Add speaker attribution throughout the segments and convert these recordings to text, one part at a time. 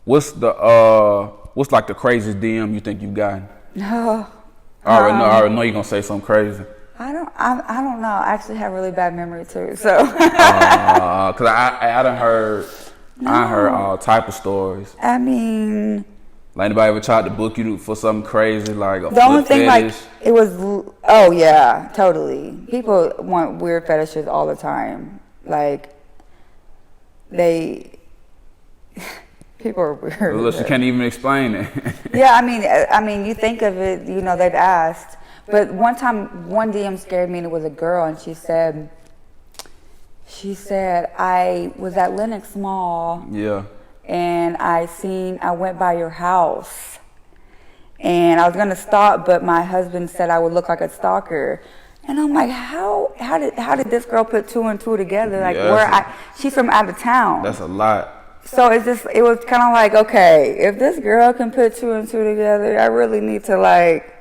Speaker 1: what's like the craziest DM you think you've gotten?
Speaker 2: No.
Speaker 1: I already know you're gonna say something crazy.
Speaker 2: I don't know. I actually have really bad memory too. So.
Speaker 1: Cause I done heard all type of stories.
Speaker 2: I mean.
Speaker 1: Like anybody ever tried to book you for something crazy like a
Speaker 2: the only thing
Speaker 1: fetish?
Speaker 2: Like it was. Oh yeah, totally. People want weird fetishes all the time. Like people are weird.
Speaker 1: Unless you can't even explain it.
Speaker 2: Yeah, I mean, you think of it. You know, they've asked. But one time, one DM scared me, and it was a girl, and she said, I was at Lenox Mall.
Speaker 1: Yeah.
Speaker 2: And I went by your house, and I was gonna stop, but my husband said I would look like a stalker, and I'm like, how did this girl put two and two together? Like, she's from out of town.
Speaker 1: That's a lot.
Speaker 2: So it was kind of like, okay, if this girl can put two and two together, I really need to like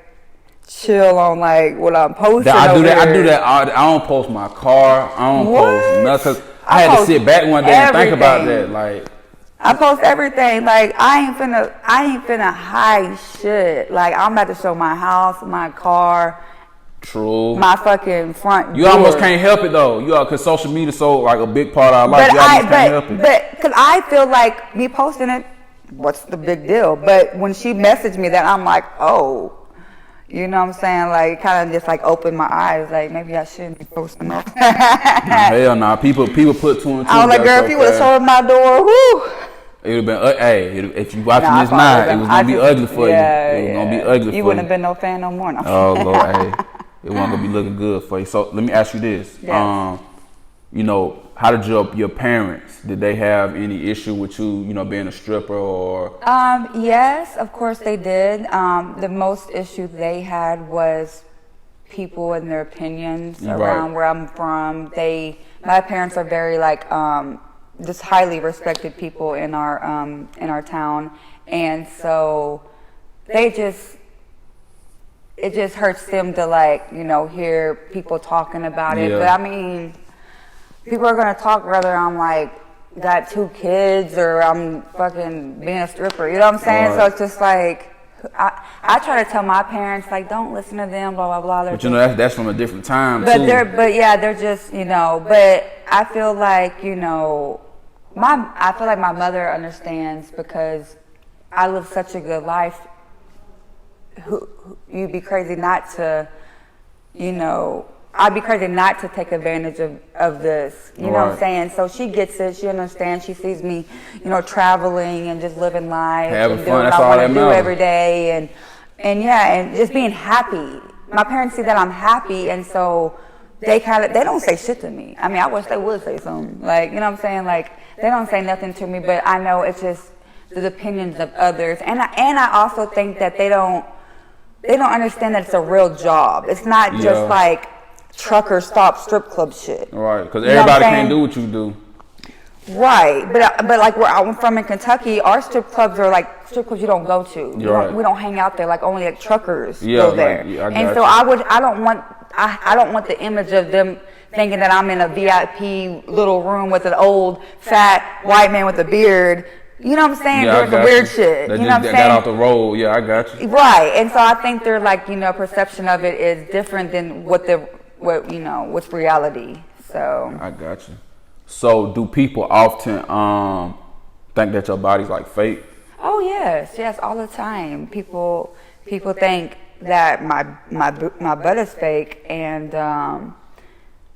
Speaker 2: chill on like what I'm posting.
Speaker 1: I do that. I don't post my car. I don't post nothing. 'Cause I had to sit back one day and think about that. Like,
Speaker 2: I post everything. Like, I ain't finna hide shit. Like, I'm about to show my house, my car.
Speaker 1: True.
Speaker 2: My fucking front
Speaker 1: You
Speaker 2: door.
Speaker 1: almost can't help it though. Cause social media so like a big part of our life. You almost can't help it.
Speaker 2: But cause I feel like me posting it, what's the big deal? But when she messaged me that, I'm like, oh. You know what I'm saying? Like, kind of just like opened my eyes. Like, maybe I shouldn't be posting that.
Speaker 1: Hell nah. People put two and two.
Speaker 2: I was like, girl, if you would have showed my door, whoo.
Speaker 1: It would have been, if you watching this now, it was going to be ugly for you. It was going to be ugly for you.
Speaker 2: You wouldn't have been no fan no more. No.
Speaker 1: Oh, Lord, hey. It wasn't going to be looking good for you. So, let me ask you this.
Speaker 2: Yes.
Speaker 1: How did your parents, did they have any issue with you, being a stripper or?
Speaker 2: Yes, of course they did. The most issue they had was people and their opinions around where I'm from. My parents are very like, just highly respected people in our town, and so it just hurts them to like hear people talking about it. But I mean, people are gonna talk whether I'm like got 2 kids or I'm fucking being a stripper. You know what I'm saying? Right. So it's just like I try to tell my parents like don't listen to them, blah blah blah.
Speaker 1: But that's from a different time
Speaker 2: but
Speaker 1: too.
Speaker 2: They're just But I feel like I feel like my mother understands because I live such a good life. You'd be crazy not to, I'd be crazy not to take advantage of this. You know what I'm saying? So she gets it. She understands. She sees me, traveling and just living life.
Speaker 1: Having
Speaker 2: and
Speaker 1: fun.
Speaker 2: doing
Speaker 1: That's
Speaker 2: what
Speaker 1: all
Speaker 2: I
Speaker 1: that
Speaker 2: want to do
Speaker 1: matters.
Speaker 2: every day. And just being happy. My parents see that I'm happy, and so they don't say shit to me. I mean, I wish they would say something. Like, you know what I'm saying? Like, they don't say nothing to me, but I know it's just the opinions of others. And I also think that they don't understand that it's a real job. It's not just like trucker stop strip club shit.
Speaker 1: Right, because everybody can't do what you do.
Speaker 2: Right, but like where I'm from in Kentucky, our strip clubs are like strip clubs you don't go to. We don't hang out there. Like only like truckers go there. And so I don't want the image of them thinking that I'm in a VIP little room with an old fat white man with a beard. You know what I'm saying? Doing some weird shit. You know what I'm saying?
Speaker 1: Got out the road. Yeah, I got you.
Speaker 2: Right, and so I think their perception of it is different than what's reality. So
Speaker 1: I got you. So do people often think that your body's like fake?
Speaker 2: Oh yes, all the time. People think that my butt is fake, and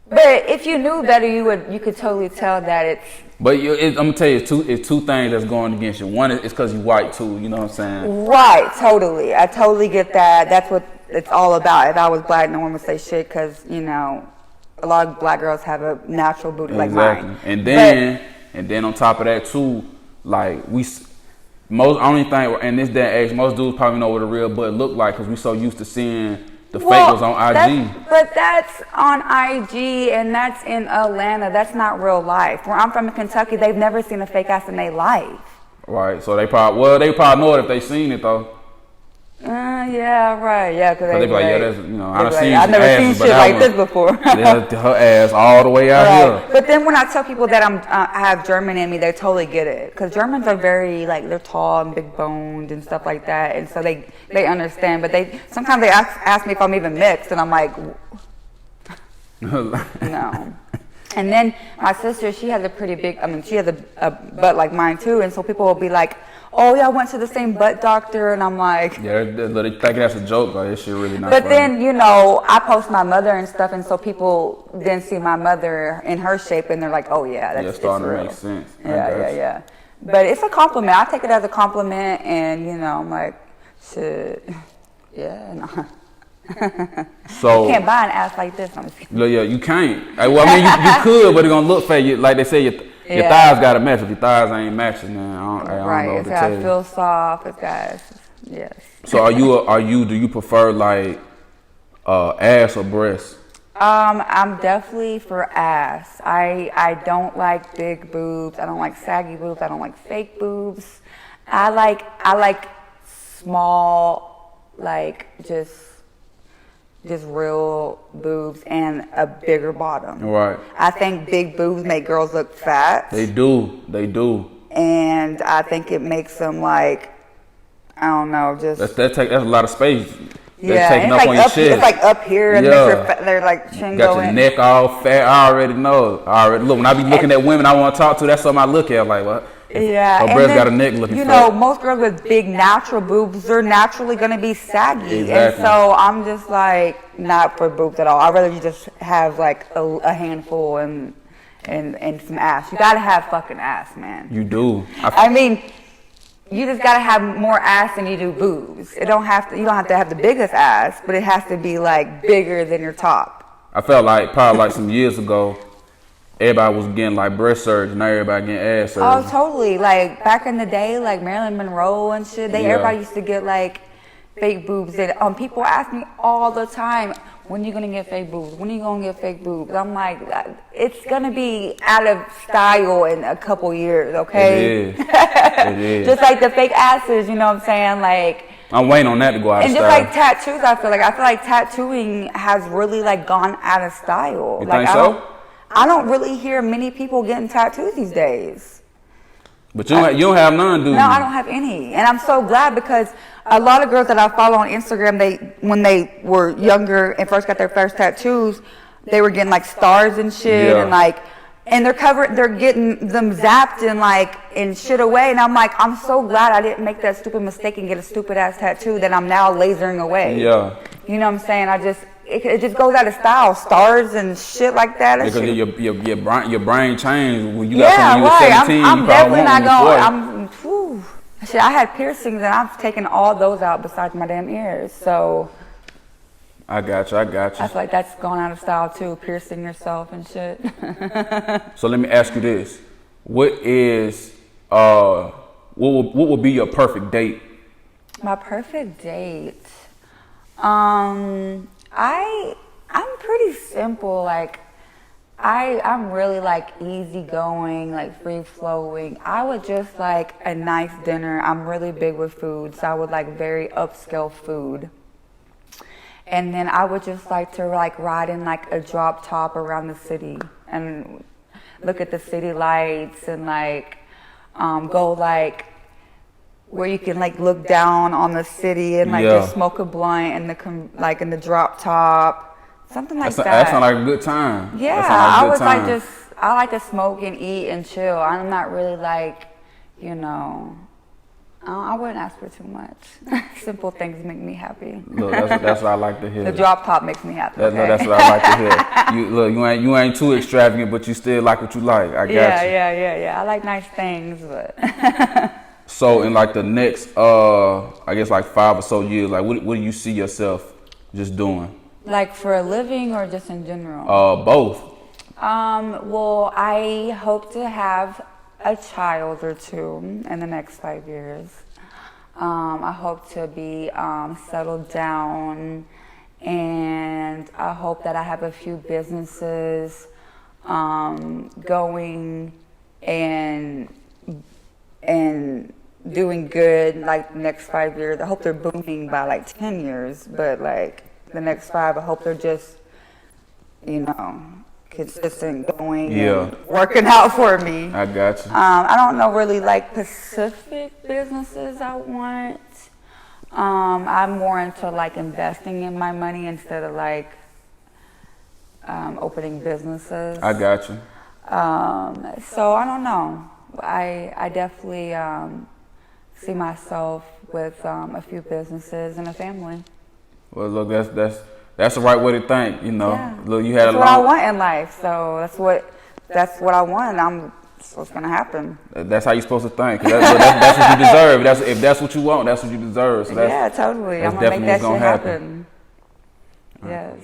Speaker 2: but if you knew better, you could totally tell that it's.
Speaker 1: But I'm gonna tell you, it's two things that's going against you. One is because you're white too. You know what I'm saying?
Speaker 2: Right, totally. I totally get that. That's what it's all about. If I was black, no one would say shit because a lot of black girls have a natural booty like mine.
Speaker 1: And then on top of that too, like only thing in this day and age, most dudes probably know what a real butt look like because we so used to seeing the fake was on IG.
Speaker 2: But that's on IG and that's in Atlanta. That's not real life. Where I'm from in Kentucky, they've never seen a fake ass in their life.
Speaker 1: Right. So they probably know it if they seen it though.
Speaker 2: Yeah, right. Yeah, because
Speaker 1: they be like, yeah, that's, you know, I seen
Speaker 2: I've never seen
Speaker 1: asses,
Speaker 2: shit like this before.
Speaker 1: Her ass all the way out here.
Speaker 2: But then when I tell people that I have German in me, they totally get it. Because Germans are very, like, they're tall and big boned and stuff like that. And so they understand. But sometimes they ask me if I'm even mixed. And I'm like, no. And then my sister, she has a pretty big, she has a butt like mine too. And so people will be like, oh yeah, I went to the same butt doctor. And I'm like,
Speaker 1: yeah, they think that's a joke, but this shit really not
Speaker 2: but
Speaker 1: funny.
Speaker 2: then, you know, I post my mother and stuff. And so people then see my mother in her shape and they're like, oh yeah, that's
Speaker 1: starting
Speaker 2: real.
Speaker 1: to make sense.
Speaker 2: Yeah. But it's a compliment. I take it as a compliment. And, you know, I'm like, shit. Yeah, no.
Speaker 1: So
Speaker 2: you can't buy an ass like this.
Speaker 1: Yeah, you can't. Well, I mean, you could, but it's gonna look fake. Like they say, your thighs gotta match. If your thighs ain't matching, then I don't know what to tell you.
Speaker 2: It's gotta feel soft. It's got, yes.
Speaker 1: So do you prefer like ass or breasts?
Speaker 2: I'm definitely for ass. I don't like big boobs. I don't like saggy boobs. I don't like fake boobs. I like small, like just real boobs and a bigger bottom.
Speaker 1: Right.
Speaker 2: I think big boobs make girls look fat.
Speaker 1: They do.
Speaker 2: And I think it makes them like, I don't know, just
Speaker 1: that's a lot of space.
Speaker 2: Yeah,
Speaker 1: taking up
Speaker 2: like
Speaker 1: on your chest.
Speaker 2: It's like up here and they're like chin
Speaker 1: got
Speaker 2: going.
Speaker 1: Your neck all fat. I already know. Look, when I be looking at women I want to talk to, that's something I look at. Like, what?
Speaker 2: Yeah,
Speaker 1: her breast got a neck looking
Speaker 2: you
Speaker 1: fat.
Speaker 2: know, most girls with big natural boobs, they're naturally going to be saggy.
Speaker 1: Exactly.
Speaker 2: And so I'm just like, not for boobs at all. I'd rather you just have like a handful and some ass. You got to have fucking ass, man.
Speaker 1: You do.
Speaker 2: I mean, you just got to have more ass than you do boobs. You don't have to have the biggest ass, but it has to be like bigger than your top.
Speaker 1: I felt like probably like some years ago, everybody was getting like breast surgery, now everybody getting ass surgery.
Speaker 2: Oh, totally. Like back in the day, like Marilyn Monroe and shit, everybody used to get like fake boobs. And people ask me all the time, when are you gonna get fake boobs? When are you gonna get fake boobs? I'm like, it's gonna be out of style in a couple years, okay?
Speaker 1: It is.
Speaker 2: Just like the fake asses, you know what I'm saying? Like,
Speaker 1: I'm waiting on that to go out of style.
Speaker 2: And just like tattoos, I feel like tattooing has really like gone out of style.
Speaker 1: You
Speaker 2: like,
Speaker 1: think so?
Speaker 2: I don't really hear many people getting tattoos these days.
Speaker 1: But you don't have none, do you?
Speaker 2: No, I don't have any. And I'm so glad because a lot of girls that I follow on Instagram, when they were younger and first got their first tattoos, they were getting like stars and shit and they're getting them zapped and shit away. And I'm like, I'm so glad I didn't make that stupid mistake and get a stupid ass tattoo that I'm now lasering away.
Speaker 1: Yeah.
Speaker 2: You know what I'm saying? It just goes out of style, stars and shit like that.
Speaker 1: Because your brain changed when you got when you were 17.
Speaker 2: I'm definitely not going. Shit, I had piercings and I've taken all those out besides my damn ears. So
Speaker 1: I got you.
Speaker 2: I feel like that's gone out of style too, piercing yourself and shit.
Speaker 1: So let me ask you this: what would be your perfect date?
Speaker 2: My perfect date. I'm pretty simple. Like, I'm really like easygoing, like free flowing. I would just like a nice dinner. I'm really big with food, so I would like very upscale food. And then I would just like to like ride in like a drop top around the city and look at the city lights and like go like where you can like look down on the city and like just smoke a blunt in the drop top, something like that.
Speaker 1: That sounds like a good time.
Speaker 2: Yeah, I like to smoke and eat and chill. I'm not really like, you know, I wouldn't ask for too much. Simple things make me happy.
Speaker 1: Look, that's what I like to hear.
Speaker 2: The drop top makes me happy.
Speaker 1: That's what I like to hear. You ain't too extravagant, but you still like what you like. I got you.
Speaker 2: Yeah. I like nice things, but.
Speaker 1: So in like the next, I guess like 5 or so years, like what do you see yourself just doing?
Speaker 2: Like for a living or just in general?
Speaker 1: Both.
Speaker 2: Well, I hope to have a child or two in the next 5 years. I hope to be settled down, and I hope that I have a few businesses going and doing good like the next 5 years. I hope they're booming by like 10 years, but like the next 5, I hope they're just, you know, consistent going and working out for me.
Speaker 1: I got you.
Speaker 2: I don't know really like specific businesses I want. I'm more into like investing in my money instead of like opening businesses.
Speaker 1: I got you.
Speaker 2: So I don't know. I definitely see myself with a few businesses and a family.
Speaker 1: Well, look, that's the right way to think. You know,
Speaker 2: Yeah.
Speaker 1: look, you had
Speaker 2: that's what I want in life. So that's what I want. So it's gonna happen.
Speaker 1: That's how you're supposed to think. That's what you deserve. If that's what you want, that's what you deserve. So
Speaker 2: yeah, totally.
Speaker 1: That's
Speaker 2: I'm gonna make that
Speaker 1: gonna
Speaker 2: shit happen. Yes.